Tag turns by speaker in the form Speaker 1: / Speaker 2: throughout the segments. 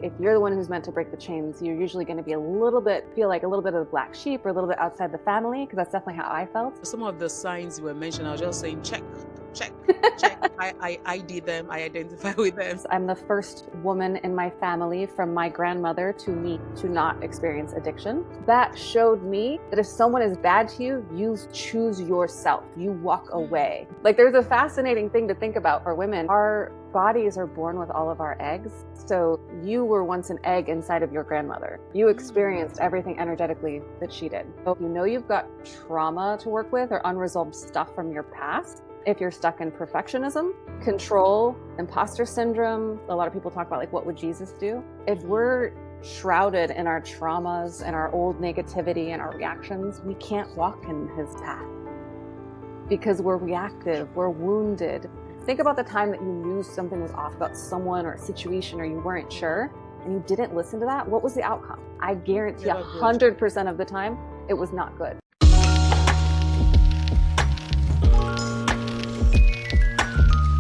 Speaker 1: If you're the one who's meant to break the chains, you're usually going to be feel like a little bit of the black sheep or a little bit outside the family, because that's definitely how I felt.
Speaker 2: Some of the signs you were mentioning, I was just saying, check. I ID them, I identify with them.
Speaker 1: I'm the first woman in my family from my grandmother to me to not experience addiction. That showed me that if someone is bad to you, you choose yourself. You walk away. Like, there's a fascinating thing to think about for women. Our bodies are born with all of our eggs. So you were once an egg inside of your grandmother. You experienced everything energetically that she did. So you know you've got trauma to work with or unresolved stuff from your past. If you're stuck in perfectionism, control, imposter syndrome, a lot of people talk about like, what would Jesus do? If we're shrouded in our traumas and our old negativity and our reactions, we can't walk in his path because we're reactive, we're wounded. Think about the time that you knew something was off about someone or a situation, or you weren't sure and you didn't listen to that. What was the outcome? I guarantee 100% of the time it was not good.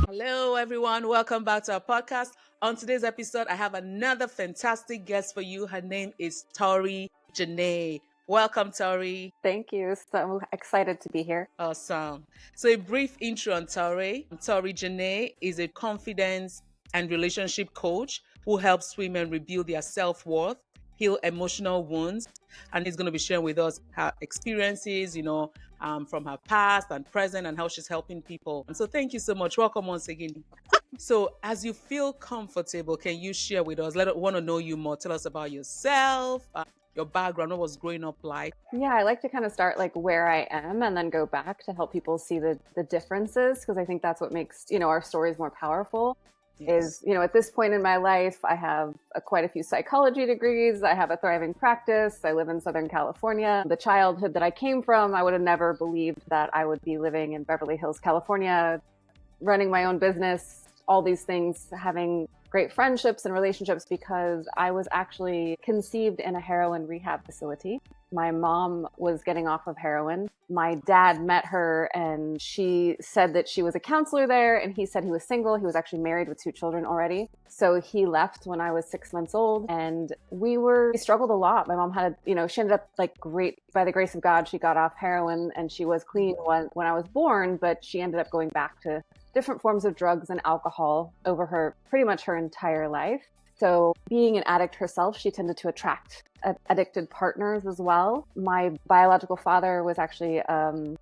Speaker 2: Hello, everyone. Welcome back to our podcast. On today's episode, I have another fantastic guest for you. Her name is Tori Jenae. Welcome, Tori.
Speaker 1: Thank you. So excited to be here.
Speaker 2: Awesome. So a brief intro on Tori. Tori Jenae is a confidence and relationship coach who helps women rebuild their self-worth, heal emotional wounds, and is going to be sharing with us her experiences, from her past and present, and how she's helping people. And so thank you so much. Welcome once again. So as you feel comfortable, can you share with us? Want to know you more. Tell us about yourself, your background, what was growing up like.
Speaker 1: Yeah, I like to kind of start like where I am and then go back to help people see the differences, because I think that's what makes, our stories more powerful. Yes. Is, at this point in my life, I have quite a few psychology degrees. I have a thriving practice. I live in Southern California. The childhood that I came from, I would have never believed that I would be living in Beverly Hills, California, running my own business, all these things, having great friendships and relationships, because I was actually conceived in a heroin rehab facility. My mom was getting off of heroin. My dad met her and she said that she was a counselor there, and he said he was single. He was actually married with 2 children already. So he left when I was 6 months old, and we struggled a lot. My mom had, she ended up by the grace of God, she got off heroin and she was clean when I was born, but she ended up going back to different forms of drugs and alcohol over pretty much her entire life. So being an addict herself, she tended to attract addicted partners as well. My biological father was actually in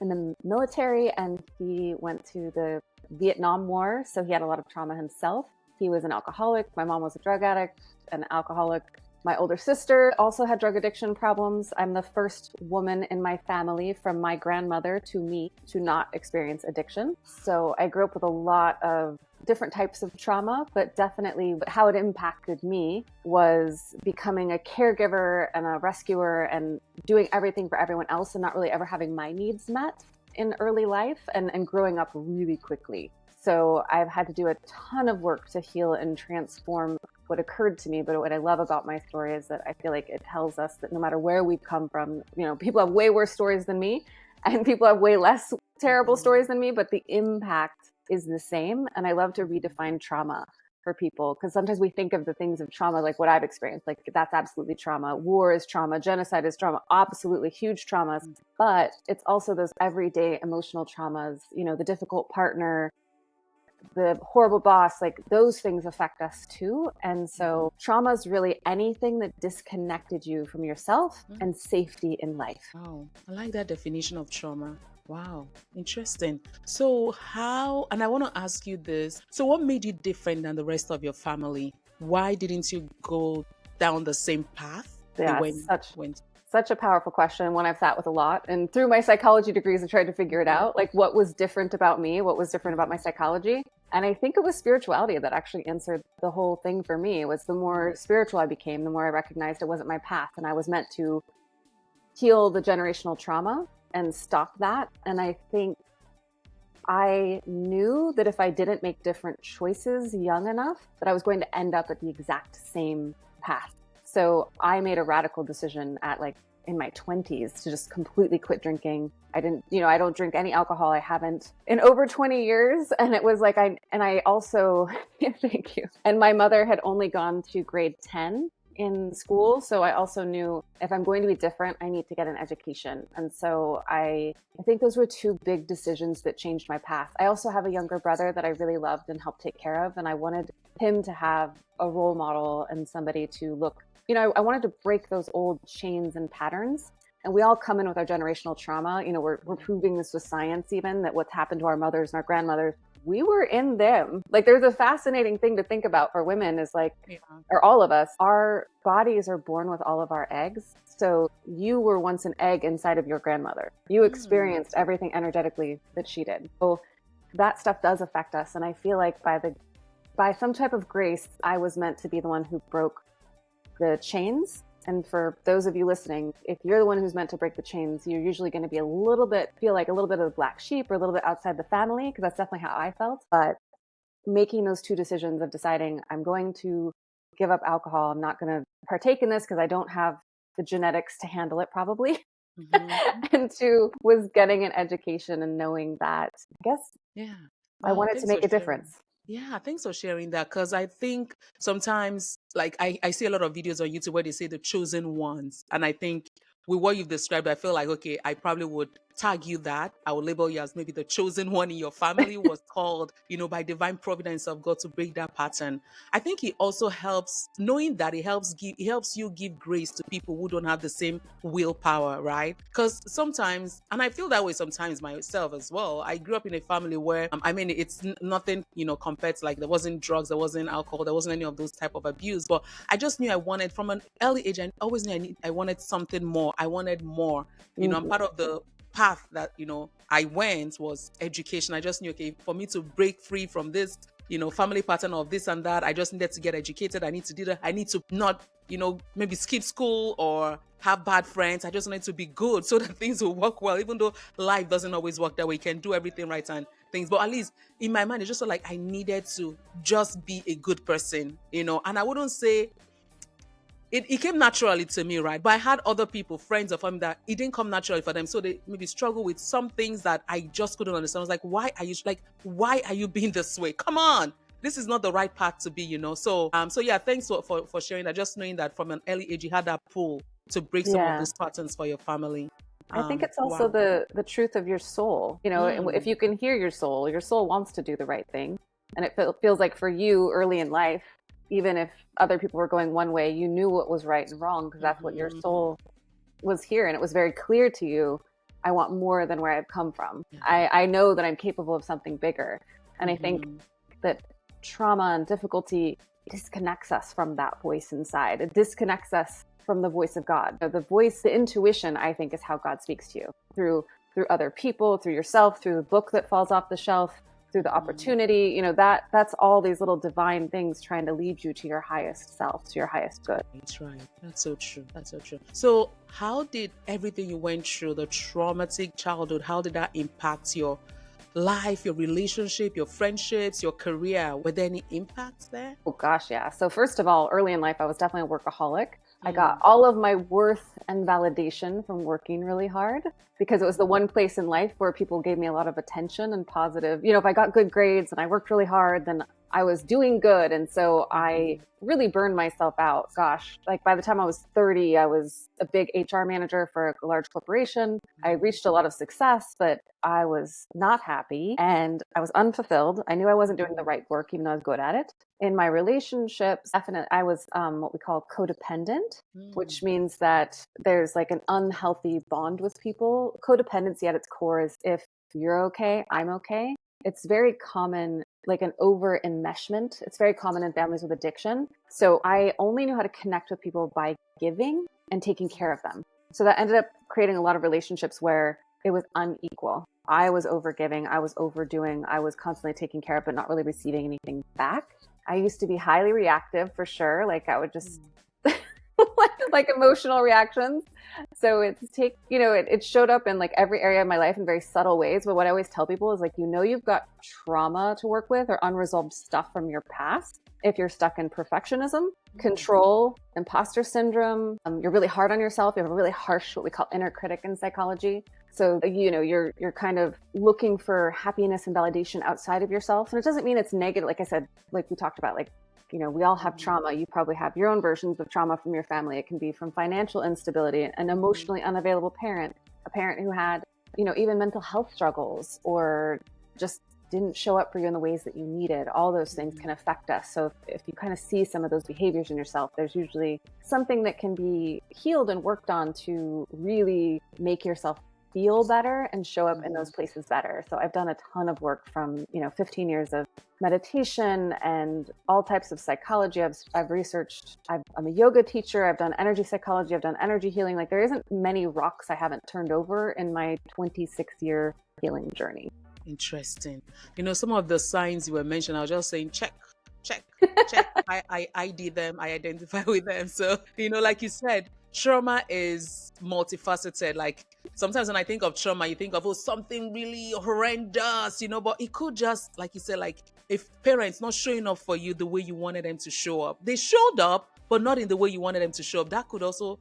Speaker 1: the military, and he went to the Vietnam War, so he had a lot of trauma himself. He was an alcoholic. My mom was a drug addict, an alcoholic. My older sister also had drug addiction problems. I'm the first woman in my family from my grandmother to me to not experience addiction. So I grew up with a lot of different types of trauma, but definitely how it impacted me was becoming a caregiver and a rescuer and doing everything for everyone else and not really ever having my needs met in early life and growing up really quickly. So I've had to do a ton of work to heal and transform what occurred to me. But what I love about my story is that I feel like it tells us that no matter where we've come from, people have way worse stories than me and people have way less terrible stories than me, but the impact is the same. And I love to redefine trauma for people, because sometimes we think of the things of trauma like what I've experienced, like that's absolutely trauma. War is trauma, genocide is trauma, absolutely huge traumas. But it's also those everyday emotional traumas, the difficult partner, the horrible boss, like those things affect us too. And so trauma is really anything that disconnected you from yourself and safety in life.
Speaker 2: Wow, I like that definition of trauma. Wow, interesting. So and I want to ask you this, so what made you different than the rest of your family? Why didn't you go down the same path?
Speaker 1: Yeah, such a powerful question, one I've sat with a lot. And through my psychology degrees, I tried to figure it out, like what was different about me, what was different about my psychology. And I think it was spirituality that actually answered the whole thing for me. It was the more spiritual I became, the more I recognized it wasn't my path. And I was meant to heal the generational trauma and stop that. And I think I knew that if I didn't make different choices young enough, that I was going to end up at the exact same path. So I made a radical decision at in my 20s to just completely quit drinking. I don't drink any alcohol. I haven't in over 20 years. And it was like, I also, thank you. And my mother had only gone to grade 10 in school. So I also knew if I'm going to be different, I need to get an education. And so I think those were two big decisions that changed my path. I also have a younger brother that I really loved and helped take care of. And I wanted him to have a role model and somebody to look, I wanted to break those old chains and patterns. And we all come in with our generational trauma. We're proving this with science, even that what's happened to our mothers and our grandmothers, we were in them. Like, there's a fascinating thing to think about for women is like, or all of us, our bodies are born with all of our eggs. So you were once an egg inside of your grandmother. You experienced everything energetically that she did. So that stuff does affect us. And I feel like by some type of grace, I was meant to be the one who broke the chains. And for those of you listening, if you're the one who's meant to break the chains, you're usually going to be feel like a little bit of the black sheep or a little bit outside the family, because that's definitely how I felt. But making those two decisions of deciding I'm going to give up alcohol, I'm not going to partake in this because I don't have the genetics to handle it probably. And two was getting an education and knowing that, I guess, I wanted to make a difference.
Speaker 2: Yeah, thanks for sharing that. Because I think sometimes, like, I see a lot of videos on YouTube where they say the chosen ones. And I think with what you've described, I feel like, okay, I probably would tag you that. I would label you as maybe the chosen one in your family was called, by divine providence of God to break that pattern. I think it also helps knowing that it helps you give grace to people who don't have the same willpower, right? Because sometimes, and I feel that way sometimes myself as well. I grew up in a family where, it's nothing, compared to, like, there wasn't drugs, there wasn't alcohol, there wasn't any of those type of abuse. But I just knew I wanted, from an early age, I always knew I wanted something more. I wanted more. I'm part of the path that I went was education. I just knew, okay, for me to break free from this family pattern of this and that, I just needed to get educated. I need to do that. I need to not maybe skip school or have bad friends. I just wanted to be good so that things will work well, even though life doesn't always work that way. You can do everything right and things, but at least in my mind it's just so like I needed to just be a good person, and I wouldn't say it came naturally to me, right? But I had other people, friends of family, that it didn't come naturally for them. So they maybe struggle with some things that I just couldn't understand. I was like, why are you being this way? Come on. This is not the right path to be, So yeah, thanks for sharing that. Just knowing that from an early age, you had that pull to break some of those patterns for your family.
Speaker 1: I think it's also the truth of your soul. If you can hear your soul wants to do the right thing. And it feels like for you early in life, even if other people were going one way, you knew what was right and wrong because that's what your soul was here. And it was very clear to you, I want more than where I've come from. I know that I'm capable of something bigger. And I think that trauma and difficulty disconnects us from that voice inside. It disconnects us from the voice of God. The intuition, I think, is how God speaks to you through other people, through yourself, through the book that falls off the shelf, through the opportunity, that's all these little divine things trying to lead you to your highest self, to your highest good.
Speaker 2: That's right. That's so true. So how did everything you went through, the traumatic childhood, how did that impact your life, your relationship, your friendships, your career? Were there any impacts there?
Speaker 1: Oh gosh, yeah. So first of all, early in life, I was definitely a workaholic. I got all of my worth and validation from working really hard because it was the one place in life where people gave me a lot of attention and positive. If I got good grades and I worked really hard, then I was doing good. And so I really burned myself out. Gosh, like by the time I was 30, I was a big HR manager for a large corporation. I reached a lot of success, but I was not happy and I was unfulfilled. I knew I wasn't doing the right work, even though I was good at it. In my relationships, definitely, I was what we call codependent, which means that there's like an unhealthy bond with people. Codependency at its core is if you're okay, I'm okay. It's very common, like an over enmeshment. It's very common in families with addiction. So I only knew how to connect with people by giving and taking care of them. So that ended up creating a lot of relationships where it was unequal. I was overgiving, I was overdoing, I was constantly taking care of, but not really receiving anything back. I used to be highly reactive for sure. Like I would just like emotional reactions. So it showed up in like every area of my life in very subtle ways. But what I always tell people is like, you've got trauma to work with or unresolved stuff from your past. if you're stuck in perfectionism, control, imposter syndrome, you're really hard on yourself, you have a really harsh, what we call inner critic in psychology. So, you're kind of looking for happiness and validation outside of yourself. And it doesn't mean it's negative. Like I said, like we talked about, we all have trauma. You probably have your own versions of trauma from your family. It can be from financial instability, an emotionally unavailable parent, a parent who had, even mental health struggles, or just didn't show up for you in the ways that you needed. All those things can affect us. So if you kind of see some of those behaviors in yourself, there's usually something that can be healed and worked on to really make yourself feel better and show up in those places better. So I've done a ton of work from, 15 years of meditation and all types of psychology. I've researched, I'm a yoga teacher. I've done energy psychology. I've done energy healing. Like, there isn't many rocks I haven't turned over in my 26-year healing journey.
Speaker 2: Interesting. Some of the signs you were mentioning, I was just saying, check. I ID them, I identify with them. So, like you said, trauma is multifaceted. Like, sometimes when I think of trauma, you think of something really horrendous, but it could just, like you said, like if parents not showing up for you the way you wanted them to show up, they showed up, but not in the way you wanted them to show up. That could also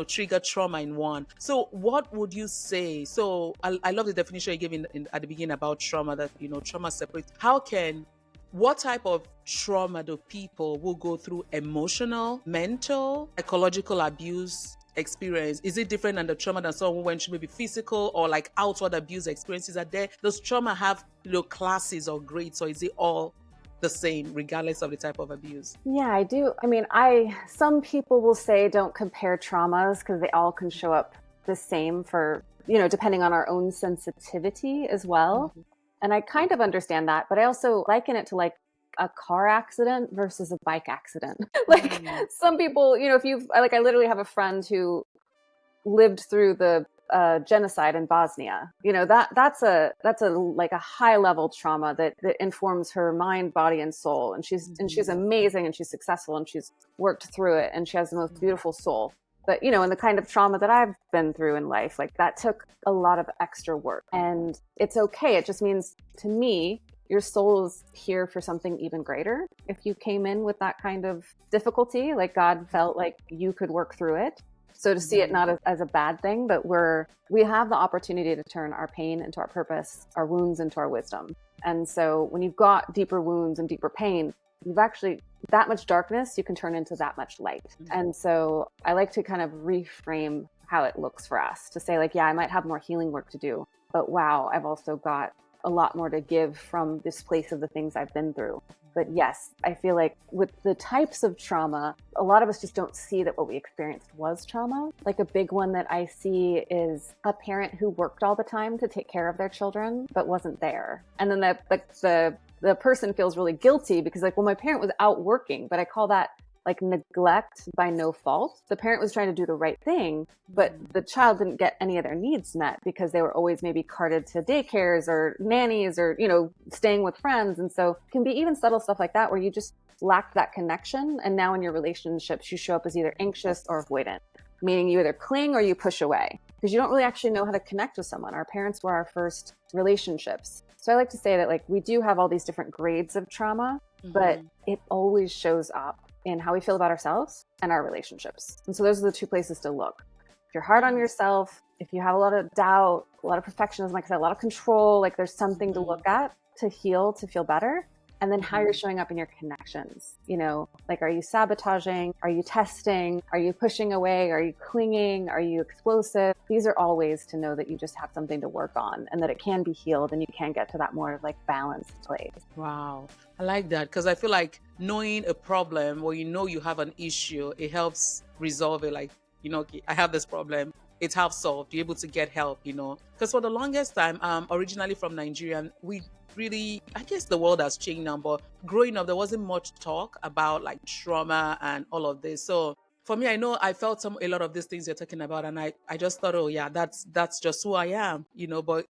Speaker 2: trigger trauma in one. So what would you say? So I love the definition you gave at the beginning about trauma, that, trauma separates. What type of trauma do people who go through emotional, mental, psychological abuse experience? Is it different than the trauma that someone went through, maybe physical or like outward abuse experiences? Are there, does trauma have classes or grades, or is it all the same regardless of the type of abuse?
Speaker 1: Yeah, I do. I mean, some people will say don't compare traumas because they all can show up the same for, depending on our own sensitivity as well. Mm-hmm. And I kind of understand that, but I also liken it to like a car accident versus a bike accident. Some people, I literally have a friend who lived through the genocide in Bosnia. That's a like a high level trauma that informs her mind, body, and soul. And she's amazing, and she's successful, and she's worked through it, and she has the most beautiful soul. But, and the kind of trauma that I've been through in life, like that took a lot of extra work, and it's okay. It just means, to me, your soul is here for something even greater. If you came in with that kind of difficulty, like God felt like you could work through it. So to see it not as a bad thing, but we have the opportunity to turn our pain into our purpose, our wounds into our wisdom. And so when you've got deeper wounds and deeper pain, you've actually, that much darkness, you can turn into that much light. And so I like to kind of reframe how it looks for us, to say like, yeah, I might have more healing work to do, but wow, I've also got a lot more to give from this place of the things I've been through. But yes, I feel like with the types of trauma, a lot of us just don't see that what we experienced was trauma. Like a big one that I see is a parent who worked all the time to take care of their children, but wasn't there. And then the person feels really guilty because like, well, my parent was out working, but I call that like neglect by no fault. The parent was trying to do the right thing, but the child didn't get any of their needs met because they were always maybe carted to daycares or nannies or, staying with friends. And so it can be even subtle stuff like that where you just lacked that connection. And now in your relationships, you show up as either anxious or avoidant, meaning you either cling or you push away because you don't really actually know how to connect with someone. Our parents were our first relationships. So I like to say that like we do have all these different grades of trauma, but it always shows up in how we feel about ourselves and our relationships. And so those are the two places to look. If you're hard on yourself, if you have a lot of doubt, a lot of perfectionism, like I said, a lot of control, like there's something to look at to heal, to feel better. And then how you're showing up in your connections, like, are you sabotaging? Are you testing? Are you pushing away? Are you clinging? Are you explosive? These are all ways to know that you just have something to work on and that it can be healed and you can get to that more like balanced place.
Speaker 2: Wow. I like that because I feel like knowing a problem or you have an issue, it helps resolve it. Like, I have this problem. It's half solved. You're able to get help, because for the longest time, originally from Nigeria, we really, I guess the world has changed now, but growing up, there wasn't much talk about like trauma and all of this. So for me, I know I felt a lot of these things you're talking about, and I just thought, oh yeah, that's just who I am, but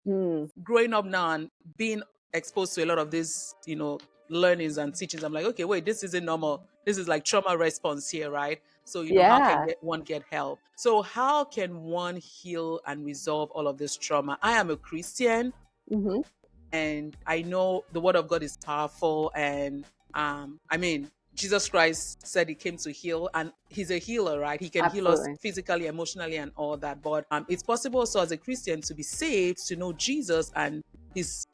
Speaker 2: growing up now and being exposed to a lot of this, learnings and teachings, I'm like, okay, wait, this isn't normal. This is like trauma response here, right? So, how can one get help? So how can one heal and resolve all of this trauma? I am a Christian. And I know the word of God is powerful. And Jesus Christ said he came to heal, and he's a healer, right? He can heal us
Speaker 1: Absolutely.
Speaker 2: physically, emotionally, and all that. But it's possible also as a Christian to be saved, to know Jesus and his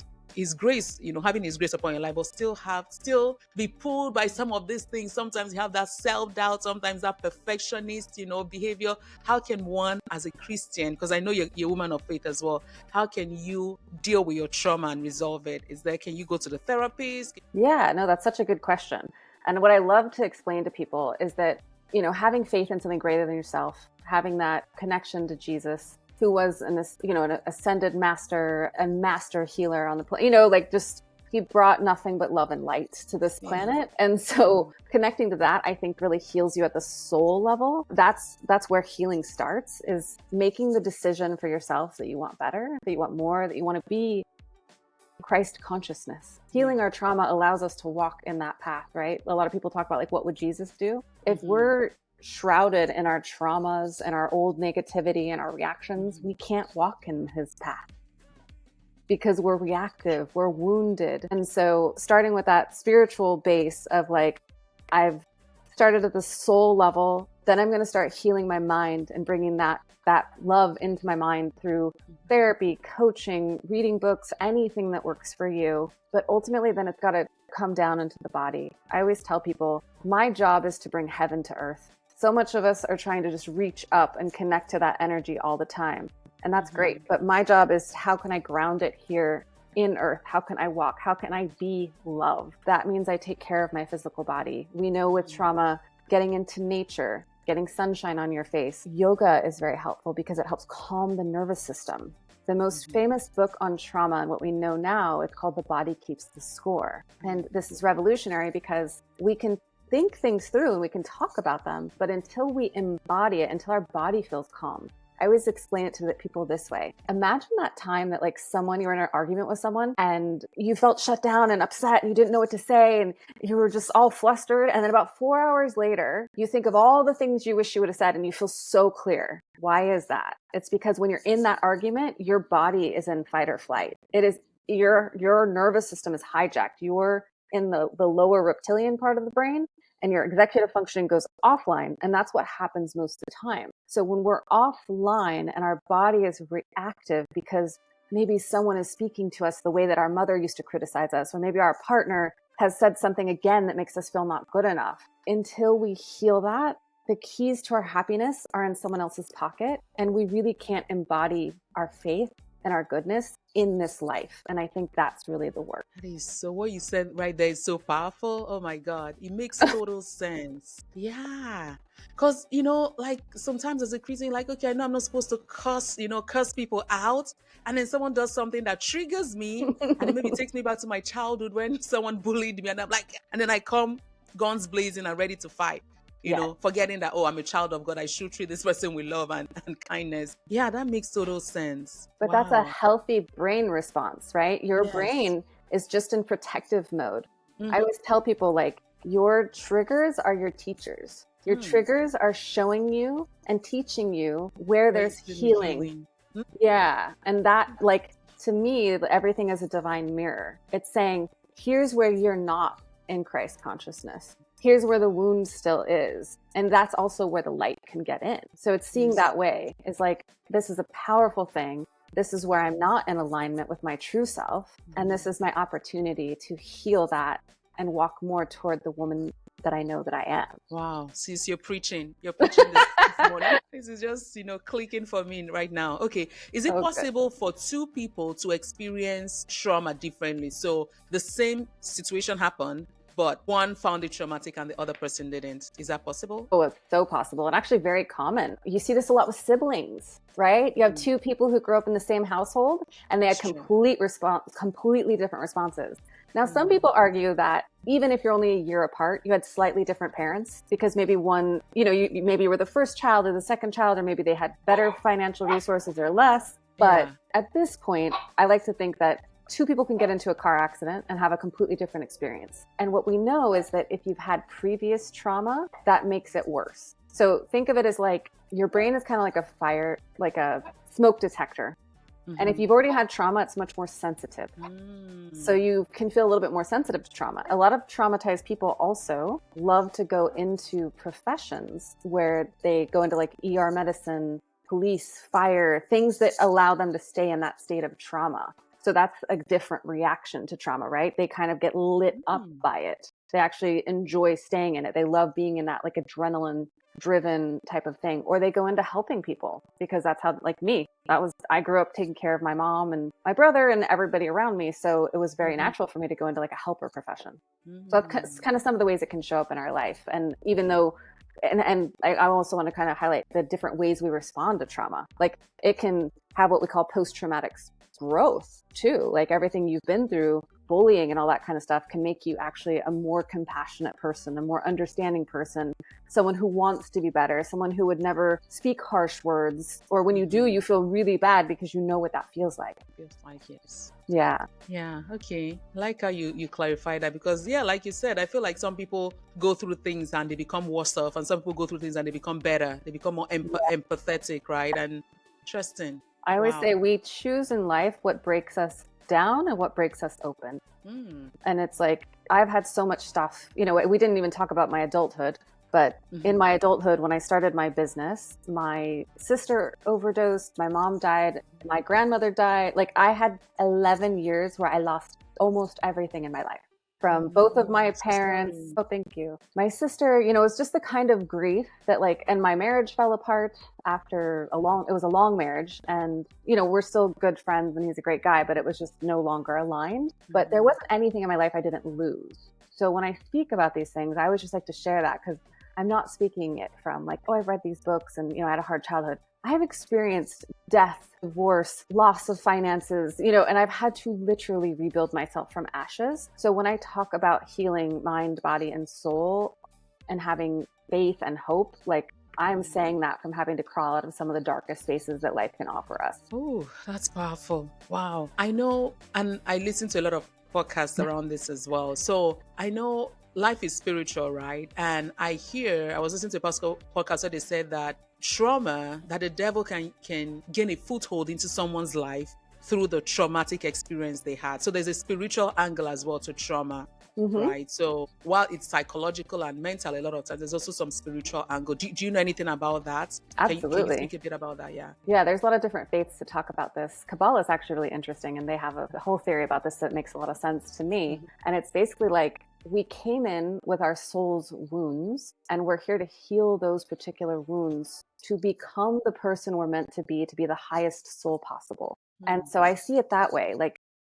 Speaker 2: grace, having his grace upon your life, but still be pulled by some of these things. Sometimes you have that self-doubt, sometimes that perfectionist, behavior. How can one as a Christian, because I know you're a woman of faith as well, how can you deal with your trauma and resolve it? Can you go to the therapist?
Speaker 1: Yeah, no, that's such a good question. And what I love to explain to people is that, having faith in something greater than yourself, having that connection to Jesus, who was an ascended master and master healer on the planet, just he brought nothing but love and light to this planet. And so connecting to that, I think, really heals you at the soul level. That's where healing starts, is making the decision for yourself that you want better, that you want more, that you want to be Christ consciousness. Healing our trauma allows us to walk in that path, right? A lot of people talk about what would Jesus do? If we're shrouded in our traumas and our old negativity and our reactions, we can't walk in his path because we're reactive, we're wounded. And so starting with that spiritual base of I've started at the soul level, then I'm going to start healing my mind and bringing that love into my mind through therapy, coaching, reading books, anything that works for you. But ultimately, then it's got to come down into the body. I always tell people, my job is to bring heaven to earth. So much of us are trying to just reach up and connect to that energy all the time. And that's great. But my job is, how can I ground it here in earth? How can I walk? How can I be love? That means I take care of my physical body. We know with trauma, getting into nature, getting sunshine on your face. Yoga is very helpful because it helps calm the nervous system. The most famous book on trauma and what we know now, it's called The Body Keeps the Score. And this is revolutionary because we can think things through and we can talk about them, but until we embody it, until our body feels calm. I always explain it to the people this way. Imagine that time that you were in an argument with someone and you felt shut down and upset and you didn't know what to say and you were just all flustered. And then about 4 hours later, you think of all the things you wish you would have said and you feel so clear. Why is that? It's because when you're in that argument, your body is in fight or flight. It is your nervous system is hijacked. You're in the lower reptilian part of the brain, and your executive functioning goes offline. And that's what happens most of the time. So when we're offline and our body is reactive because maybe someone is speaking to us the way that our mother used to criticize us, or maybe our partner has said something again that makes us feel not good enough. Until we heal that, the keys to our happiness are in someone else's pocket. And we really can't embody our faith and our goodness in this life. And I think that's really the work.
Speaker 2: That is so, what you said right there is so powerful. Oh my God. It makes total sense. Yeah. Because, sometimes as a Christian, okay, I know I'm not supposed to curse people out. And then someone does something that triggers me. And it maybe takes me back to my childhood when someone bullied me. And I'm and then I come guns blazing and ready to fight. Forgetting that, I'm a child of God, I should treat this person with love and kindness. Yeah, that makes total sense.
Speaker 1: But That's a healthy brain response, right? Your brain is just in protective mode. I always tell people, your triggers are your teachers. Your triggers are showing you and teaching you where there's healing. Yeah. And that, to me, everything is a divine mirror. It's saying, here's where you're not in Christ consciousness. Here's where the wound still is. And that's also where the light can get in. So it's seeing that way. It's this is a powerful thing. This is where I'm not in alignment with my true self. And this is my opportunity to heal that and walk more toward the woman that I know that I am.
Speaker 2: Wow. Sis, you're preaching this morning. This is just, clicking for me right now. Okay. Is it possible for two people to experience trauma differently? So the same situation happened, but one found it traumatic and the other person didn't. Is that possible?
Speaker 1: Oh, it's so possible, and actually very common. You see this a lot with siblings, right? You have two people who grew up in the same household and they had completely different responses. Now, some people argue that even if you're only a year apart, you had slightly different parents because maybe one, you maybe were the first child or the second child, or maybe they had better financial resources or less. But at this point, I like to think that two people can get into a car accident and have a completely different experience. And what we know is that if you've had previous trauma, that makes it worse. So think of it as your brain is kind of like a smoke detector. And if you've already had trauma, it's much more sensitive. So you can feel a little bit more sensitive to trauma. A lot of traumatized people also love to go into professions where they go into like ER medicine, police, fire, things that allow them to stay in that state of trauma. So that's a different reaction to trauma, right? They kind of get lit up by it. They actually enjoy staying in it. They love being in that like adrenaline driven type of thing, or they go into helping people because that's how, like me, I grew up taking care of my mom and my brother and everybody around me. So it was very natural for me to go into like a helper profession. So that's kind of some of the ways it can show up in our life. And even though, and I also want to kind of highlight the different ways we respond to trauma. Like it can have what we call post-traumatic growth too. Like everything you've been through, bullying and all that kind of stuff can make you actually a more compassionate person, a more understanding person, someone who wants to be better, someone who would never speak harsh words, or when you do, you feel really bad because you know what that feels like.
Speaker 2: Feels like, yes.
Speaker 1: Yeah.
Speaker 2: Okay. Like how you clarify that, because like you said, I feel like some people go through things and they become worse off, and some people go through things and they become better. They become more empathetic, right? And interesting.
Speaker 1: I always say we choose in life what breaks us down and what breaks us open. And it's like, I've had so much stuff, we didn't even talk about my adulthood, but in my adulthood, when I started my business, my sister overdosed, my mom died, my grandmother died. Like I had 11 years where I lost almost everything in my life. From both of my parents. Oh, thank you. My sister, it was just the kind of grief that and my marriage fell apart after it was a long marriage, and, we're still good friends and he's a great guy, but it was just no longer aligned. But there wasn't anything in my life I didn't lose. So when I speak about these things, I always just like to share that, because I'm not speaking it from I've read these books and, I had a hard childhood. I have experienced death, divorce, loss of finances, and I've had to literally rebuild myself from ashes. So when I talk about healing mind, body, and soul and having faith and hope, I'm saying that from having to crawl out of some of the darkest spaces that life can offer us.
Speaker 2: Oh, that's powerful. Wow. I know, and I listen to a lot of podcasts around this as well. So I know life is spiritual, right? And I was listening to a podcast where they said that trauma, that the devil can gain a foothold into someone's life through the traumatic experience they had. So there's a spiritual angle as well to trauma, right? So while it's psychological and mental, a lot of times there's also some spiritual angle. Do you know anything about that?
Speaker 1: Absolutely.
Speaker 2: Can you speak a bit about that?
Speaker 1: Yeah, there's a lot of different faiths to talk about this. Kabbalah is actually really interesting, and they have a whole theory about this that makes a lot of sense to me. And it's basically we came in with our soul's wounds, and we're here to heal those particular wounds to become the person we're meant to be the highest soul possible. And so I see it that way.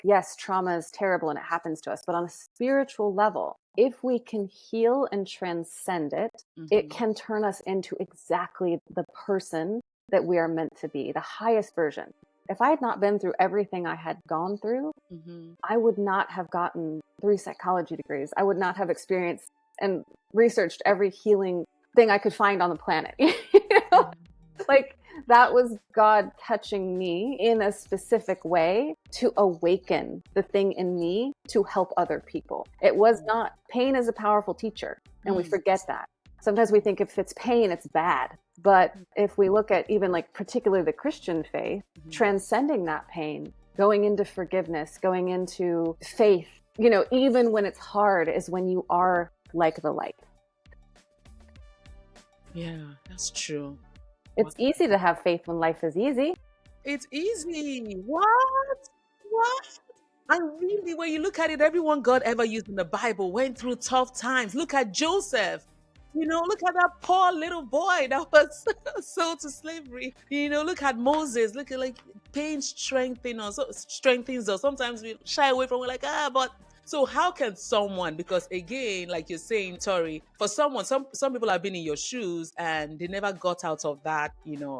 Speaker 1: Yes, trauma is terrible and it happens to us, but on a spiritual level, if we can heal and transcend it, it can turn us into exactly the person that we are meant to be, the highest version. If I had not been through everything I had gone through, I would not have gotten 3 psychology degrees. I would not have experienced and researched every healing thing I could find on the planet. That was God touching me in a specific way to awaken the thing in me to help other people. It was not, pain is a powerful teacher, and we forget that. Sometimes we think if it's pain, it's bad. But if we look at even particularly the Christian faith, transcending that pain, going into forgiveness, going into faith, even when it's hard, is when you are like the light.
Speaker 2: Yeah, that's true.
Speaker 1: It's easy to have faith when life is easy.
Speaker 2: It's easy. What? And really, when you look at it, everyone God ever used in the Bible went through tough times. Look at Joseph. Look at that poor little boy that was sold to slavery. Look at Moses. Look at pain strengthens us. Sometimes we shy away from it, but so how can someone, because again, like you're saying, Tori, for someone, some people have been in your shoes and they never got out of that,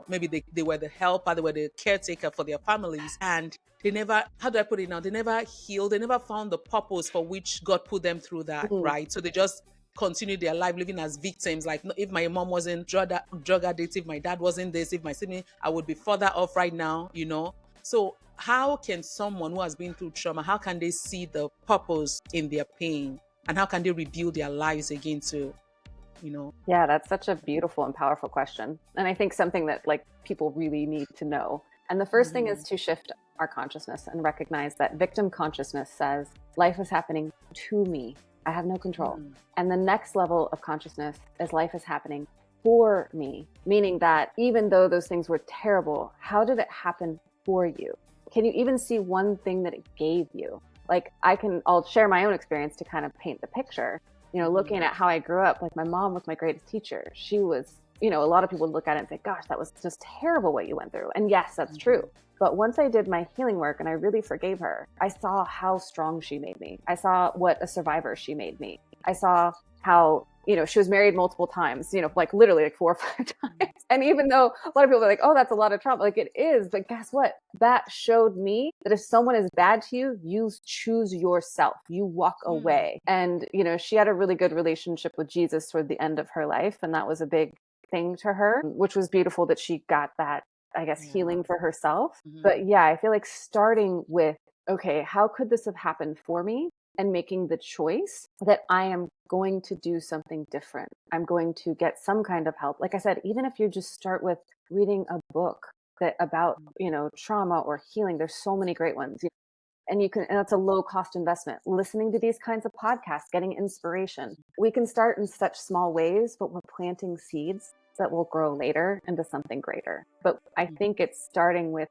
Speaker 2: maybe they were the helper, they were the caretaker for their families, and they never, how do I put it now? They never healed, they never found the purpose for which God put them through that, right? So they just continue their life living as victims. If my mom wasn't drug addict, if my dad wasn't this, if my sibling, I would be further off right now, So how can someone who has been through trauma, how can they see the purpose in their pain? And how can they rebuild their lives again to,
Speaker 1: Yeah, that's such a beautiful and powerful question. And I think something that people really need to know And the first thing is to shift our consciousness and recognize that victim consciousness says, life is happening to me. I have no control. And the next level of consciousness is life is happening for me, meaning that even though those things were terrible, how did it happen for you? Can you even see one thing that it gave you? Like I'll share my own experience to kind of paint the picture. You know, looking at how I grew up, like my mom was my greatest teacher. She was, you know, a lot of people would look at it and say, gosh, that was just terrible what you went through. And yes, that's true. But once I did my healing work and I really forgave her, I saw how strong she made me. I saw what a survivor she made me. I saw how, you know, she was married multiple times, you know, like literally like 4 or 5 times. And even though a lot of people are like, oh, that's a lot of trauma, like it is, but guess what? That showed me that if someone is bad to you, you choose yourself, you walk away. And, you know, she had a really good relationship with Jesus toward the end of her life. And that was a big thing to her, which was beautiful that she got that, I guess, healing for herself. But yeah, I feel like starting with, okay, how could this have happened for me? And making the choice that I am going to do something different. I'm going to get some kind of help. Like I said, even if you just start with reading a book about, you know, trauma or healing, there's so many great ones. And and that's a low cost investment. Listening to these kinds of podcasts, getting inspiration. We can start in such small ways, but we're planting seeds that will grow later into something greater. But I think it's starting with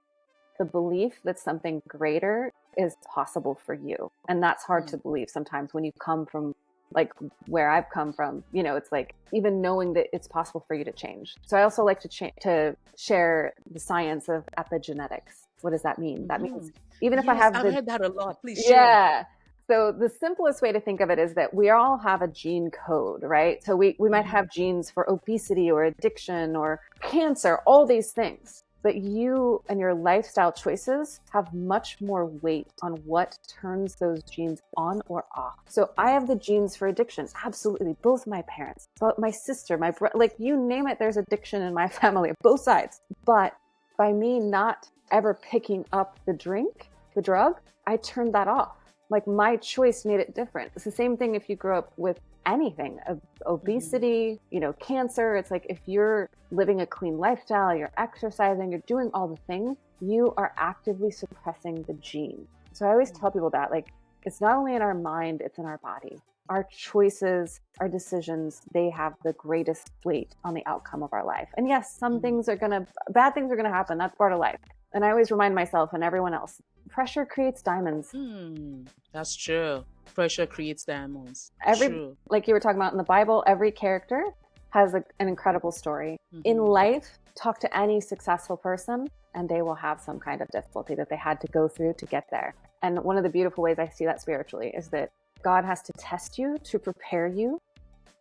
Speaker 1: the belief that something greater is possible for you. And that's hard to believe sometimes when you come from like where I've come from, you know, it's like even knowing that it's possible for you to change. So I also like to share the science of epigenetics. What does that mean? That means even if I have
Speaker 2: I've heard that a lot. Please share.
Speaker 1: Yeah. So the simplest way to think of it is that we all have a gene code, right? So we might have genes for obesity or addiction or cancer, all these things. But you and your lifestyle choices have much more weight on what turns those genes on or off. So I have the genes for addiction. Absolutely. Both my parents, but my sister, my brother, like you name it, there's addiction in my family, both sides. But by me not ever picking up the drug, I turned that off. Like my choice made it different. It's the same thing if you grew up with anything, obesity, you know, cancer. It's like if you're living a clean lifestyle, you're exercising, you're doing all the things, you are actively suppressing the gene. So I always tell people that, like, it's not only in our mind, it's in our body. Our choices, our decisions, they have the greatest weight on the outcome of our life. And yes, bad things are gonna happen. That's part of life. And I always remind myself and everyone else, pressure creates diamonds.
Speaker 2: That's true. Pressure creates diamonds. True.
Speaker 1: Like you were talking about in the Bible, every character has an incredible story. In life, talk to any successful person and they will have some kind of difficulty that they had to go through to get there. And one of the beautiful ways I see that spiritually is that God has to test you to prepare you,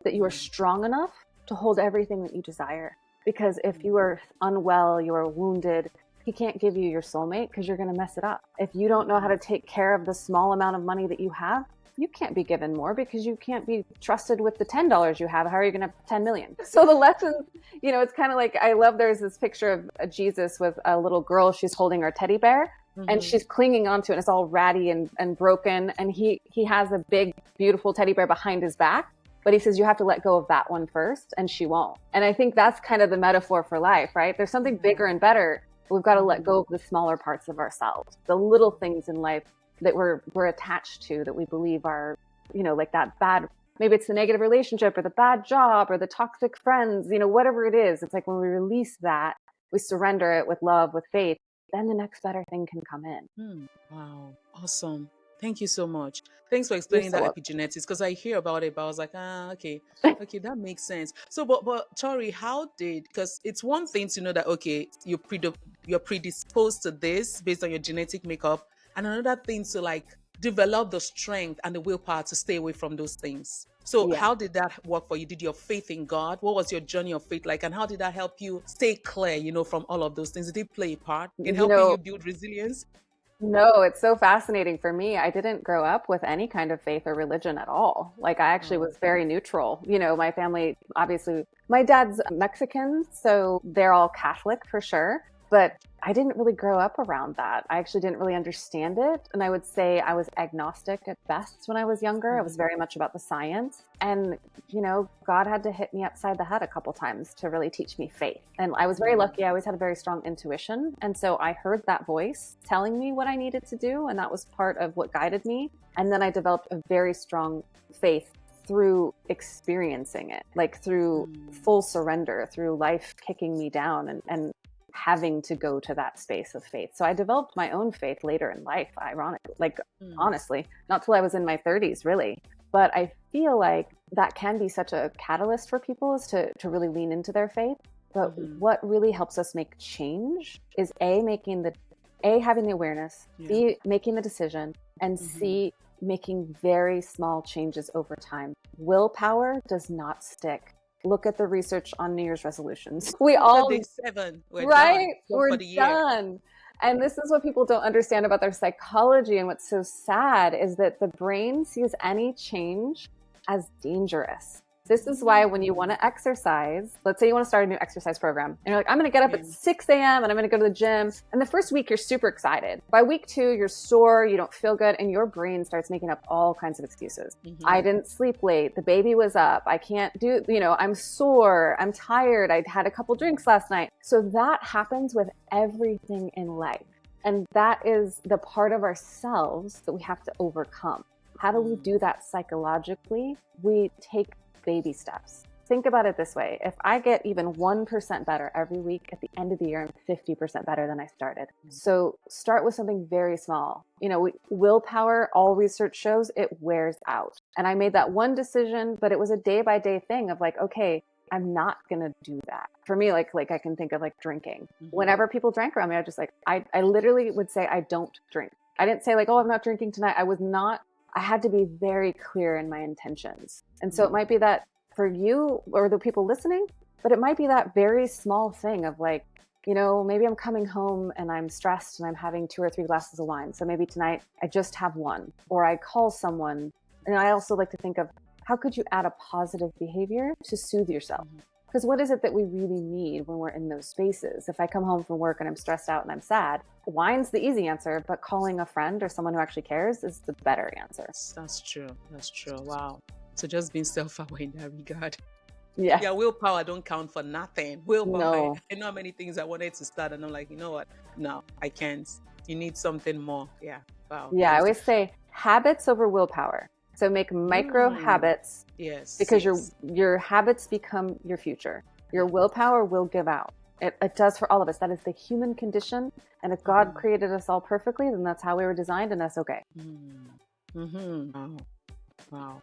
Speaker 1: that you are strong enough to hold everything that you desire. Because if you are unwell, you are wounded, He can't give you your soulmate because you're going to mess it up. If you don't know how to take care of the small amount of money that you have, you can't be given more because you can't be trusted with the $10 you have. How are you going to have 10 million? So the lessons, you know, it's kind of like, I love, there's this picture of Jesus with a little girl. She's holding her teddy bear and she's clinging onto it. And it's all ratty and broken. And he has a big, beautiful teddy bear behind his back. But he says, you have to let go of that one first, and she won't. And I think that's kind of the metaphor for life, right? There's something bigger and better. But we've got to let go of the smaller parts of ourselves, the little things in life that we're attached to, that we believe are, you know, like that bad, maybe it's the negative relationship or the bad job or the toxic friends, you know, whatever it is. It's like when we release that, we surrender it with love, with faith, then the next better thing can come in.
Speaker 2: Wow. Awesome. Thank you so much. Thanks for explaining that epigenetics, because I hear about it, but I was like, okay, that makes sense. So, but Tori, because it's one thing to know that, okay, you're predisposed to this based on your genetic makeup, and another thing to like develop the strength and the willpower to stay away from those things. So how did that work for you? Did your faith in God? What was your journey of faith like? And how did that help you stay clear, you know, from all of those things? Did it play a part in helping you build resilience?
Speaker 1: No, it's so fascinating for me. I didn't grow up with any kind of faith or religion at all. Like I actually was very neutral. You know, my family, obviously, my dad's Mexican, so they're all Catholic for sure. But I didn't really grow up around that. I actually didn't really understand it. And I would say I was agnostic at best when I was younger. I was very much about the science. And, God had to hit me upside the head a couple times to really teach me faith. And I was very lucky. I always had a very strong intuition. And so I heard that voice telling me what I needed to do. And that was part of what guided me. And then I developed a very strong faith through experiencing it, like through full surrender, through life kicking me down and having to go to that space of faith. So I developed my own faith later in life, ironically, honestly, not till I was in my 30s, really. But I feel like that can be such a catalyst for people, is to really lean into their faith. But what really helps us make change is having the awareness, B, making the decision, and C, making very small changes over time. Willpower does not stick. Look at the research on New Year's resolutions. We all
Speaker 2: day 7. We're
Speaker 1: right.
Speaker 2: Done
Speaker 1: We're
Speaker 2: for the year.
Speaker 1: done. And this is what people don't understand about their psychology. And what's so sad is that the brain sees any change as dangerous. This is why when you want to exercise, let's say you want to start a new exercise program, and you're like, I'm going to get up at 6 a.m. and I'm going to go to the gym. And the first week, you're super excited. By week 2, you're sore, you don't feel good, and your brain starts making up all kinds of excuses. I didn't sleep late. The baby was up. I can't do, I'm sore. I'm tired. I had a couple drinks last night. So that happens with everything in life. And that is the part of ourselves that we have to overcome. How do we do that psychologically? We take baby steps. Think about it this way. If I get even 1% better every week, at the end of the year, I'm 50% better than I started. So start with something very small. Willpower, all research shows, it wears out. And I made that one decision, but it was a day-by-day thing of like, okay, I'm not going to do that. For me, like I can think of like drinking. Whenever people drank around me, I literally would say, I don't drink. I didn't say like, oh, I'm not drinking tonight. I had to be very clear in my intentions. And so it might be that for you or the people listening, but it might be that very small thing of like, maybe I'm coming home and I'm stressed and I'm having 2 or 3 glasses of wine. So maybe tonight I just have one, or I call someone. And I also like to think of how could you add a positive behavior to soothe yourself? Because what is it that we really need when we're in those spaces? If I come home from work and I'm stressed out and I'm sad, wine's the easy answer, but calling a friend or someone who actually cares is the better answer.
Speaker 2: That's true. Wow. So just being self-aware in that regard.
Speaker 1: Yeah.
Speaker 2: Yeah, willpower don't count for nothing. Willpower.
Speaker 1: No.
Speaker 2: I know how many things I wanted to start and I'm like, you know what? No, I can't. You need something more. Yeah. Wow.
Speaker 1: Yeah, I always say habits over willpower. So make micro habits.
Speaker 2: Yes.
Speaker 1: Because your habits become your future. Your willpower will give out. It does for all of us. That is the human condition. And if God created us all perfectly, then that's how we were designed, and that's okay.
Speaker 2: Wow.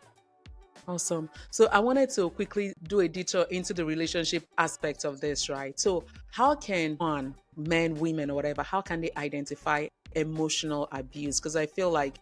Speaker 2: Awesome. So I wanted to quickly do a detour into the relationship aspect of this, right? So how can men, women, or whatever, how can they identify emotional abuse? Because I feel like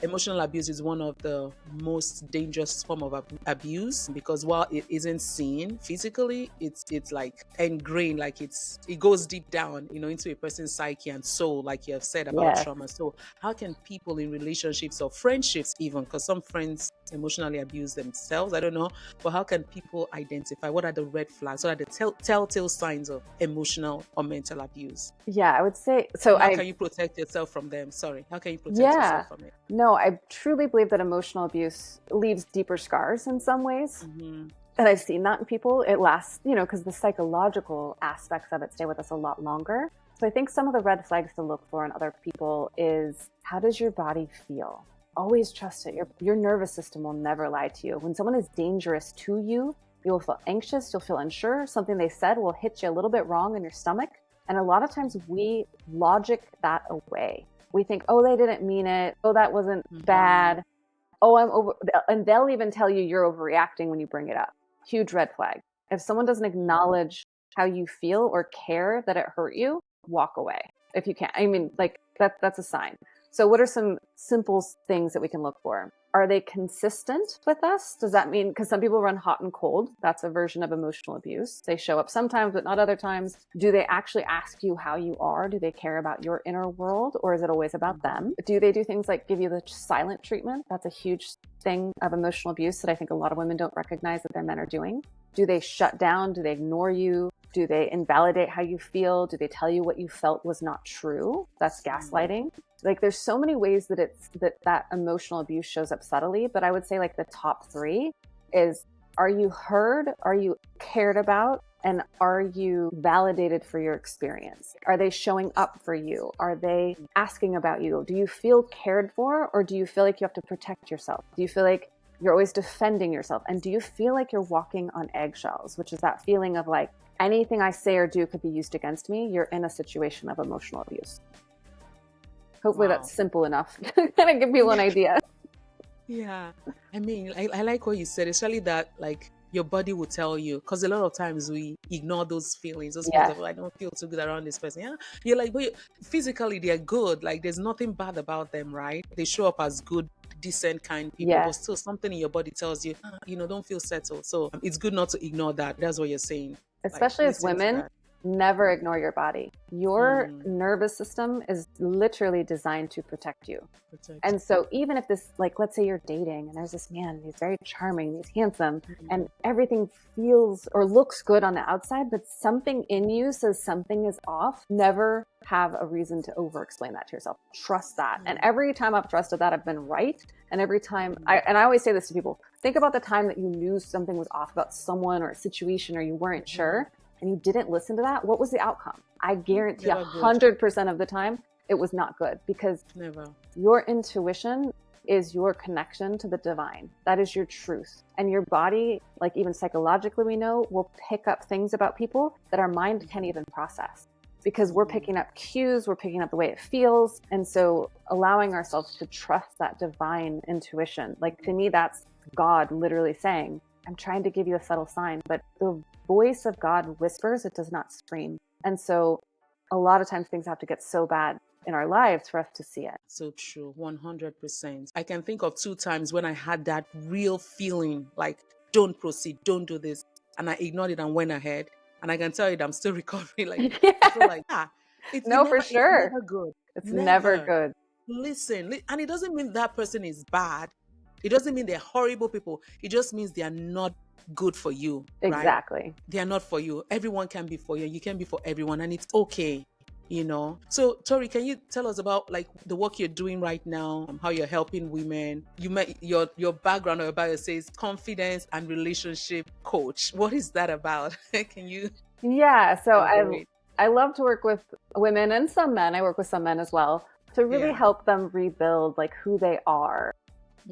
Speaker 2: emotional abuse is one of the most dangerous form of abuse, because while it isn't seen physically, it's like ingrained, like it goes deep down, into a person's psyche and soul, like you have said about trauma. So how can people in relationships or friendships, even because some friends emotionally abuse themselves, I don't know, but how can people identify what are the red flags, what are the telltale signs of emotional or mental abuse?
Speaker 1: Yeah, I would say so.
Speaker 2: How can you protect yourself from them? How can you protect yourself from it?
Speaker 1: No, I truly believe that emotional abuse leaves deeper scars in some ways. And I've seen that in people. It lasts, because the psychological aspects of it stay with us a lot longer. So I think some of the red flags to look for in other people is, how does your body feel? Always trust it. Your nervous system will never lie to you. When someone is dangerous to you, you'll feel anxious, you'll feel unsure. Something they said will hit you a little bit wrong in your stomach. And a lot of times we logic that away. We think, oh, they didn't mean it. Oh, that wasn't bad. Oh, I'm over. And they'll even tell you you're overreacting when you bring it up. Huge red flag. If someone doesn't acknowledge how you feel or care that it hurt you, walk away if you can. I mean, like that's a sign. So what are some simple things that we can look for? Are they consistent with us? Does that mean, because some people run hot and cold, that's a version of emotional abuse. They show up sometimes, but not other times. Do they actually ask you how you are? Do they care about your inner world, or is it always about them? Do they do things like give you the silent treatment? That's a huge thing of emotional abuse that I think a lot of women don't recognize that their men are doing. Do they shut down? Do they ignore you? Do they invalidate how you feel? Do they tell you what you felt was not true? That's gaslighting. Like there's so many ways that that emotional abuse shows up subtly, but I would say like the top three is, are you heard? Are you cared about? And are you validated for your experience? Are they showing up for you? Are they asking about you? Do you feel cared for, or do you feel like you have to protect yourself? Do you feel like you're always defending yourself? And do you feel like you're walking on eggshells, which is that feeling of like, anything I say or do could be used against me? You're in a situation of emotional abuse. Hopefully that's simple enough to kind of give people an idea.
Speaker 2: Yeah. I mean, I like what you said, especially that like your body will tell you, because a lot of times we ignore those feelings, those feelings of, I don't feel too good around this person. Yeah. You're like, but physically they're good. Like there's nothing bad about them, right? They show up as good, decent, kind people, but still something in your body tells you, don't feel settled. So it's good not to ignore that. That's what you're saying.
Speaker 1: Especially as women, never ignore your body. Your nervous system is literally designed to protect you. And so even if this, like, let's say you're dating and there's this man, he's very charming, he's handsome, and everything feels or looks good on the outside, but something in you says something is off, never have a reason to over-explain that to yourself. Trust that. And every time I've trusted that, I've been right. And every time, I always say this to people, think about the time that you knew something was off about someone or a situation, or you weren't sure, and you didn't listen to that. What was the outcome? I guarantee 100% of the time, it was not good, because your intuition is your connection to the divine. That is your truth. And your body, like even psychologically, we know, will pick up things about people that our mind can't even process, because we're picking up cues, we're picking up the way it feels. And so allowing ourselves to trust that divine intuition, like to me, that's God literally saying, I'm trying to give you a subtle sign, but the voice of God whispers, it does not scream. And so a lot of times things have to get so bad in our lives for us to see it.
Speaker 2: So true, 100%. I can think of 2 times when I had that real feeling like, don't proceed, don't do this. And I ignored it and went ahead. And I can tell you that I'm still recovering. Like, I feel like, it's
Speaker 1: for sure.
Speaker 2: It's never good.
Speaker 1: It's never good.
Speaker 2: Listen, and it doesn't mean that person is bad. It doesn't mean they're horrible people. It just means they are not good for you.
Speaker 1: Exactly.
Speaker 2: Right? They are not for you. Everyone can be for you. You can be for everyone, and it's okay. So Tori, can you tell us about like the work you're doing right now, how you're helping women? You met your background or your bio says confidence and relationship coach. What is that about? Can you?
Speaker 1: Yeah, so I love to work with women and some men. I work with some men as well, to really help them rebuild like who they are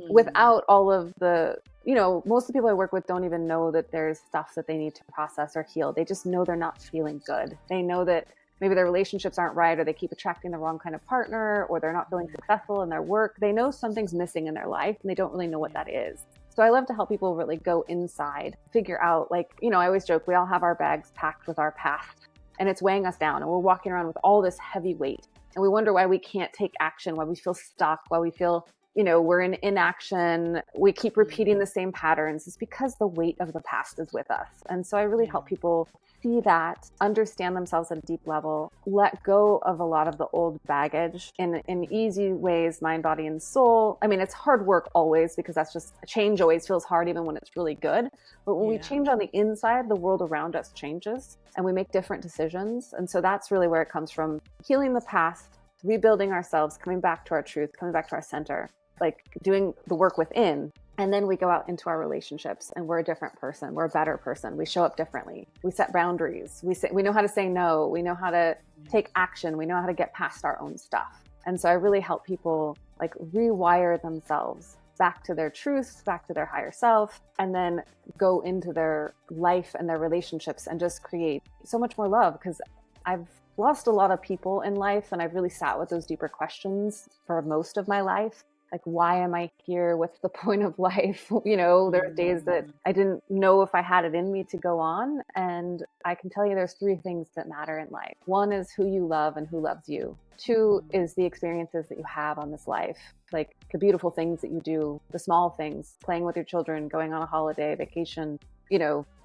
Speaker 1: without all of the, most of the people I work with don't even know that there's stuff that they need to process or heal. They just know they're not feeling good. They know that maybe their relationships aren't right, or they keep attracting the wrong kind of partner, or they're not feeling successful in their work. They know something's missing in their life and they don't really know what that is. So I love to help people really go inside, figure out, like, I always joke, we all have our bags packed with our past and it's weighing us down, and we're walking around with all this heavy weight, and we wonder why we can't take action, why we feel stuck, why we feel we're in inaction. We keep repeating the same patterns. It's because the weight of the past is with us. And so I really help people see that, understand themselves at a deep level, let go of a lot of the old baggage in easy ways, mind, body, and soul. I mean, it's hard work always, because that's just, change always feels hard even when it's really good. But when we change on the inside, the world around us changes and we make different decisions. And so that's really where it comes from: healing the past, rebuilding ourselves, coming back to our truth, coming back to our center, like doing the work within. And then we go out into our relationships and we're a different person. We're a better person. We show up differently. We set boundaries. We know how to say no. We know how to take action. We know how to get past our own stuff. And so I really help people like rewire themselves back to their truth, back to their higher self, and then go into their life and their relationships and just create so much more love. Because I've lost a lot of people in life, and I've really sat with those deeper questions for most of my life. Like, why am I here? What's the point of life? There are days that I didn't know if I had it in me to go on. And I can tell you there's 3 things that matter in life. 1 is who you love and who loves you. 2 is the experiences that you have on this life, like the beautiful things that you do, the small things, playing with your children, going on a holiday, vacation,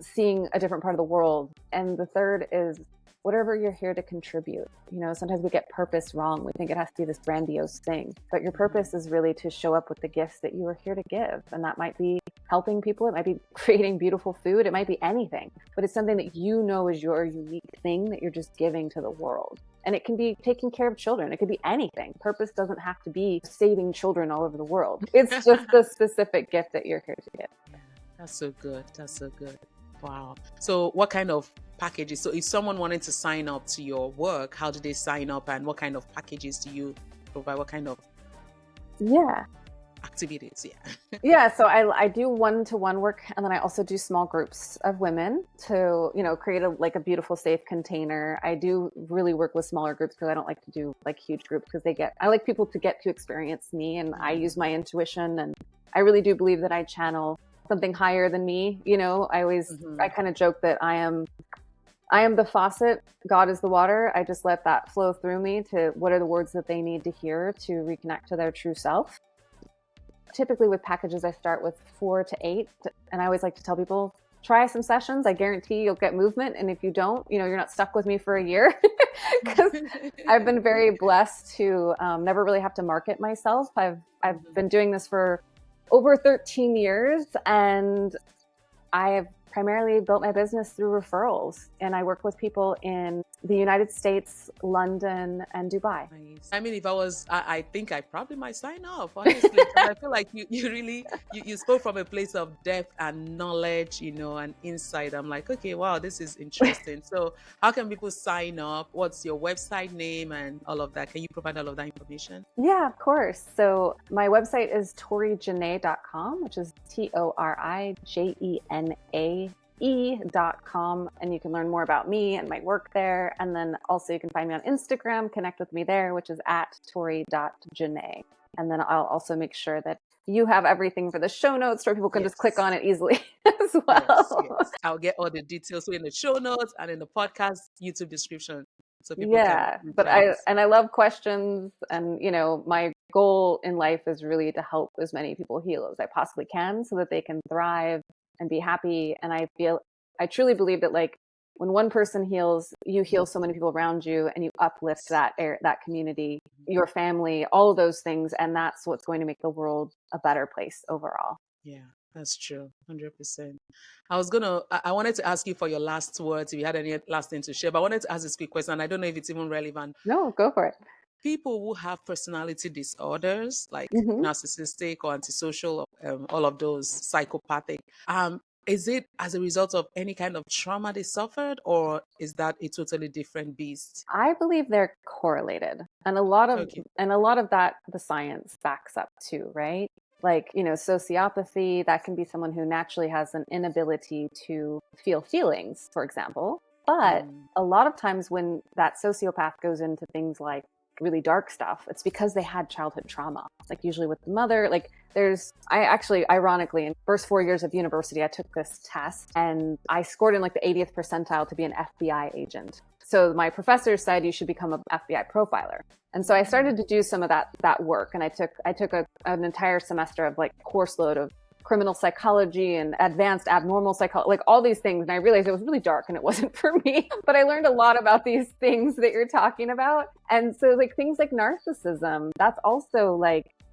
Speaker 1: seeing a different part of the world. And the 3rd is whatever you're here to contribute. Sometimes we get purpose wrong. We think it has to be this grandiose thing, but your purpose is really to show up with the gifts that you are here to give. And that might be helping people. It might be creating beautiful food. It might be anything, but it's something that you know is your unique thing that you're just giving to the world. And it can be taking care of children. It could be anything. Purpose doesn't have to be saving children all over the world. It's just the specific gift that you're here to give.
Speaker 2: That's so good. That's so good. Wow. So what kind of packages? So if someone wanted to sign up to your work, how do they sign up, and what kind of packages do you provide? What kind of activities?
Speaker 1: Yeah, so I do one-to-one work, and then I also do small groups of women to, create a beautiful, safe container. I do really work with smaller groups because I don't like to do like huge groups because I like people to get to experience me, and I use my intuition, and I really do believe that I channel something higher than me. I kind of joke that I am the faucet, God is the water. I just let that flow through me to what are the words that they need to hear to reconnect to their true self. Typically with packages, I start with 4 to 8. And I always like to tell people, try some sessions. I guarantee you'll get movement. And if you don't, you're not stuck with me for a year. Because I've been very blessed to never really have to market myself. I've been doing this for over 13 years, and I have primarily built my business through referrals, and I work with people in the United States, London, and Dubai.
Speaker 2: Nice. I mean, if I was, I think I probably might sign up, honestly. 'Cause I feel like you really, you spoke from a place of depth and knowledge, and insight. I'm like, okay, wow, this is interesting. So how can people sign up? What's your website name and all of that? Can you provide all of that information?
Speaker 1: Yeah, of course. So my website is torijenae.com, which is ToriJenae.com, and you can learn more about me and my work there. And then also you can find me on Instagram, connect with me there, which is at tori.jenae. And then I'll also make sure that you have everything for the show notes where people can just click on it easily as well.
Speaker 2: Yes. I'll get all the details in the show notes and in the podcast YouTube description. So people
Speaker 1: but I love questions, and my goal in life is really to help as many people heal as I possibly can so that they can thrive and be happy. And I truly believe that when one person heals, you heal so many people around you, and you uplift that community, your family, all of those things. And that's what's going to make the world a better place overall.
Speaker 2: Yeah, that's true. 100%. I wanted to ask you for your last words, if you had any last thing to share, but I wanted to ask this quick question. I don't know if it's even relevant.
Speaker 1: No, go for it.
Speaker 2: People who have personality disorders, like narcissistic or antisocial, all of those, psychopathic, is it as a result of any kind of trauma they suffered, or is that a totally different beast?
Speaker 1: I believe they're correlated, and a lot of that the science backs up too, right? Sociopathy, that can be someone who naturally has an inability to feel feelings, for example. But a lot of times when that sociopath goes into things like really dark stuff, it's because they had childhood trauma, usually with the mother. Ironically, in the first 4 years of university, I took this test and I scored in the 80th percentile to be an FBI agent. So my professor said you should become an FBI profiler. And so I started to do some of that work. And I took an entire semester of course load of criminal psychology and advanced abnormal psychology, all these things. And I realized it was really dark and it wasn't for me, but I learned a lot about these things that you're talking about. And so things like narcissism, that's also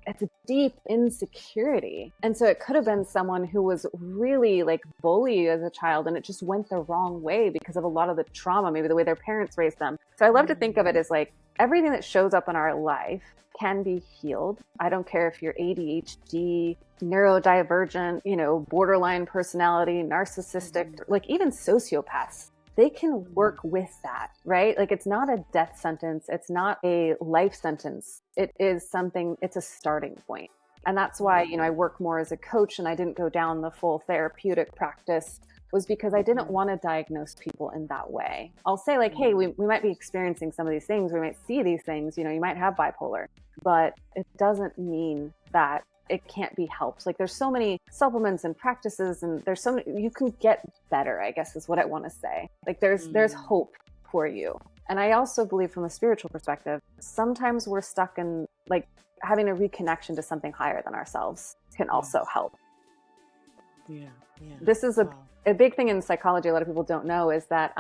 Speaker 1: it's a deep insecurity. And so it could have been someone who was really bullied as a child, and it just went the wrong way because of a lot of the trauma, maybe the way their parents raised them. So I love to think of it as everything that shows up in our life can be healed. I don't care if you're ADHD, neurodivergent, borderline personality, narcissistic, even sociopaths. They can work with that, right? It's not a death sentence. It's not a life sentence. It is something, it's a starting point. And that's why, I work more as a coach, and I didn't go down the full therapeutic practice, was because I didn't want to diagnose people in that way. I'll say hey, we might be experiencing some of these things. We might see these things, you might have bipolar, but it doesn't mean that it can't be helped. There's so many supplements and practices, and there's so many, you can get better, I guess is what I want to say. There's hope for you. And I also believe from a spiritual perspective, sometimes we're stuck in having a reconnection to something higher than ourselves can also help.
Speaker 2: Yeah.
Speaker 1: This is a big thing in psychology, a lot of people don't know, is that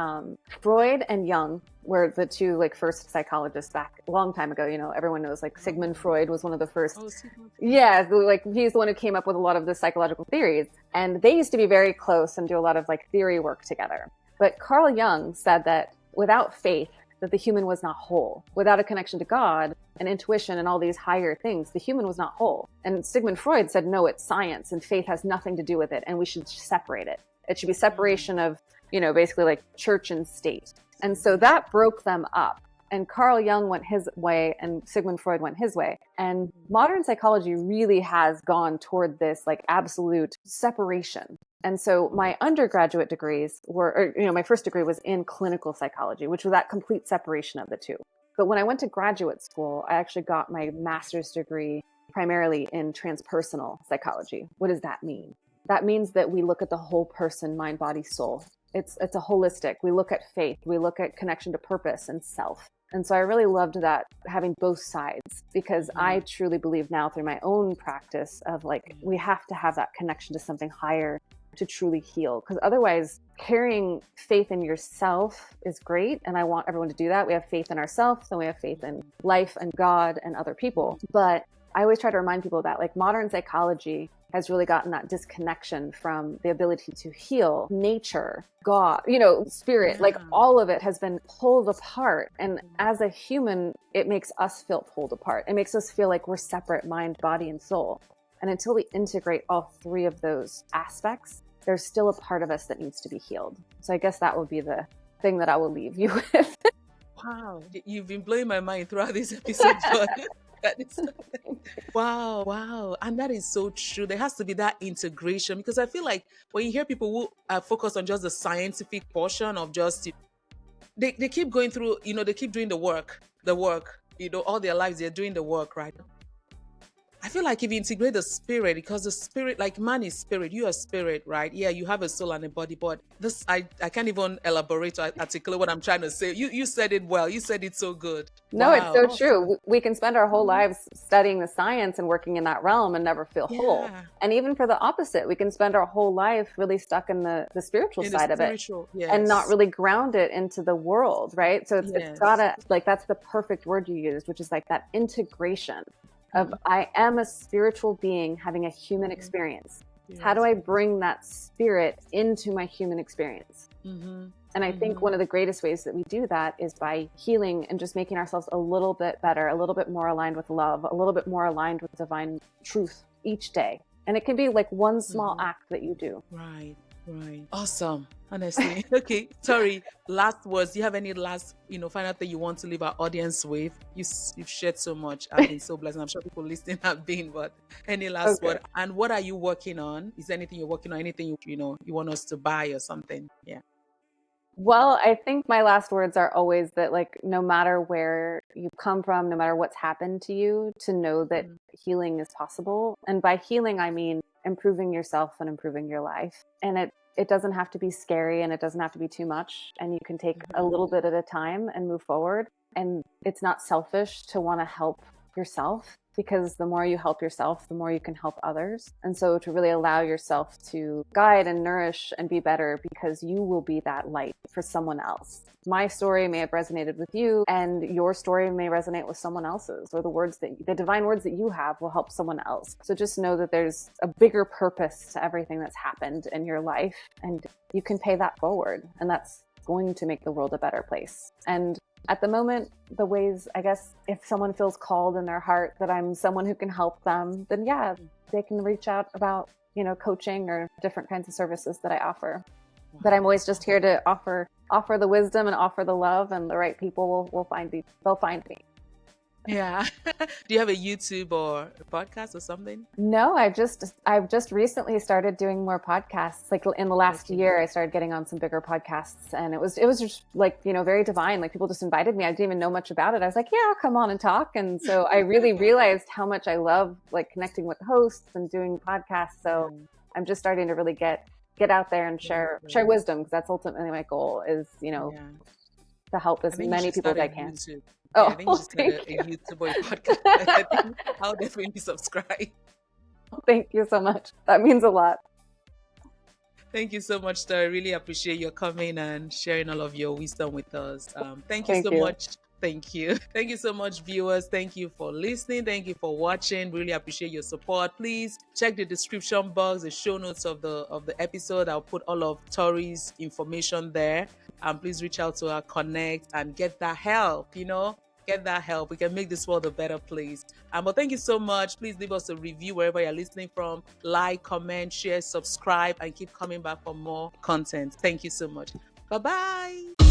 Speaker 1: Freud and Jung were the two like first psychologists back a long time ago. Everyone knows like Sigmund Freud was one of the first.
Speaker 2: Oh, Sigmund.
Speaker 1: Yeah, like he's the one who came up with a lot of the psychological theories, and they used to be very close and do a lot of like theory work together. But Carl Jung said that without faith, that the human was not whole. Without a connection to God and intuition and all these higher things, the human was not whole. And Sigmund Freud said, no, it's science and faith has nothing to do with it, and we should separate it. It should be separation of, basically like church and state. And so that broke them up. And Carl Jung went his way and Sigmund Freud went his way. And modern psychology really has gone toward this like absolute separation. And so my undergraduate degrees my first degree was in clinical psychology, which was that complete separation of the two. But when I went to graduate school, I actually got my master's degree primarily in transpersonal psychology. What does that mean? That means that we look at the whole person, mind, body, soul. It's a holistic. We look at faith. We look at connection to purpose and self. And so I really loved that, having both sides, because I truly believe now through my own practice of like, we have to have that connection to something higher to truly heal. Because otherwise, carrying faith in yourself is great. And I want everyone to do that. We have faith in ourselves, and we have faith in life and God and other people. But I always try to remind people that like modern psychology has really gotten that disconnection from the ability to heal, nature, God, spirit, like all of it has been pulled apart. And as a human, it makes us feel pulled apart. It makes us feel like we're separate, mind, body, and soul. And until we integrate all three of those aspects, there's still a part of us that needs to be healed. So I guess that would be the thing that I will leave you with.
Speaker 2: Wow. You've been blowing my mind throughout this episode. That is wow. And that is so true. There has to be that integration, because I feel like when you hear people who are focused on just the scientific portion of just, they keep going through, they keep doing the work, all their lives, they're doing the work, right? I feel like if you integrate the spirit, because the spirit, like man is spirit, you are spirit, right? Yeah, you have a soul and a body, but this, I can't even elaborate or articulate what I'm trying to say. You said it well. You said it so good.
Speaker 1: No,
Speaker 2: Wow.
Speaker 1: It's so true. We can spend our whole lives studying the science and working in that realm and never feel whole. And even for the opposite, we can spend our whole life really stuck in the spiritual side of it, and not really ground it into the world, right? So it's gotta, like, that's the perfect word you used, which is like that integration of I am a spiritual being having a human experience. How do I bring that spirit into my human experience? And I think one of the greatest ways that we do that is by healing and just making ourselves a little bit better, a little bit more aligned with love, a little bit more aligned with divine truth each day. And it can be like one small act that you do.
Speaker 2: Right. Awesome. Honestly. Okay. Tori, last words. Do you have any last, final thing you want to leave our audience with? You've shared so much. I've been so blessed. I'm sure people listening have been, but any last word? And what are you working on? Is there anything you're working on? Anything you want us to buy or something? Yeah.
Speaker 1: Well, I think my last words are always that, like, no matter where you come from, no matter what's happened to you, to know that healing is possible. And by healing, I mean improving yourself and improving your life. And it doesn't have to be scary, and it doesn't have to be too much. And you can take a little bit at a time and move forward. And it's not selfish to want to help yourself, because the more you help yourself, the more you can help others. And so to really allow yourself to guide and nourish and be better, because you will be that light for someone else. My story may have resonated with you, and your story may resonate with someone else's, or the divine words that you have will help someone else. So just know that there's a bigger purpose to everything that's happened in your life, and you can pay that forward, and that's going to make the world a better place. And at the moment, the ways, I guess, if someone feels called in their heart that I'm someone who can help them, then they can reach out about, coaching or different kinds of services that I offer. Wow. But I'm always just here to offer the wisdom and offer the love, and the right people will find me. They'll find me.
Speaker 2: Yeah. Do you have a YouTube or a podcast or something?
Speaker 1: No, I've just recently started doing more podcasts. Like in the last year, I started getting on some bigger podcasts, and it was just like, very divine. Like people just invited me. I didn't even know much about it. I was like, yeah, I'll come on and talk. And so I really realized how much I love like connecting with hosts and doing podcasts. So I'm just starting to really get out there and share wisdom, because that's ultimately my goal is, to help as many people as I can.
Speaker 2: YouTube.
Speaker 1: Oh,
Speaker 2: I think you just started a YouTube or a podcast. I think I'll definitely subscribe.
Speaker 1: Thank you so much. That means a lot.
Speaker 2: Thank you so much, Tori. Really appreciate your coming and sharing all of your wisdom with us. Thank you
Speaker 1: Thank
Speaker 2: so
Speaker 1: you.
Speaker 2: much. Thank you. Thank you so much, viewers. Thank you for listening. Thank you for watching. Really appreciate your support. Please check the description box, the show notes of the episode. I'll put all of Tori's information there. And please reach out to her, connect, and get that help, get that help. We can make this world a better place. But thank you so much. Please leave us a review wherever you're listening from. Like, comment, share, subscribe, and keep coming back for more content. Thank you so much. Bye-bye.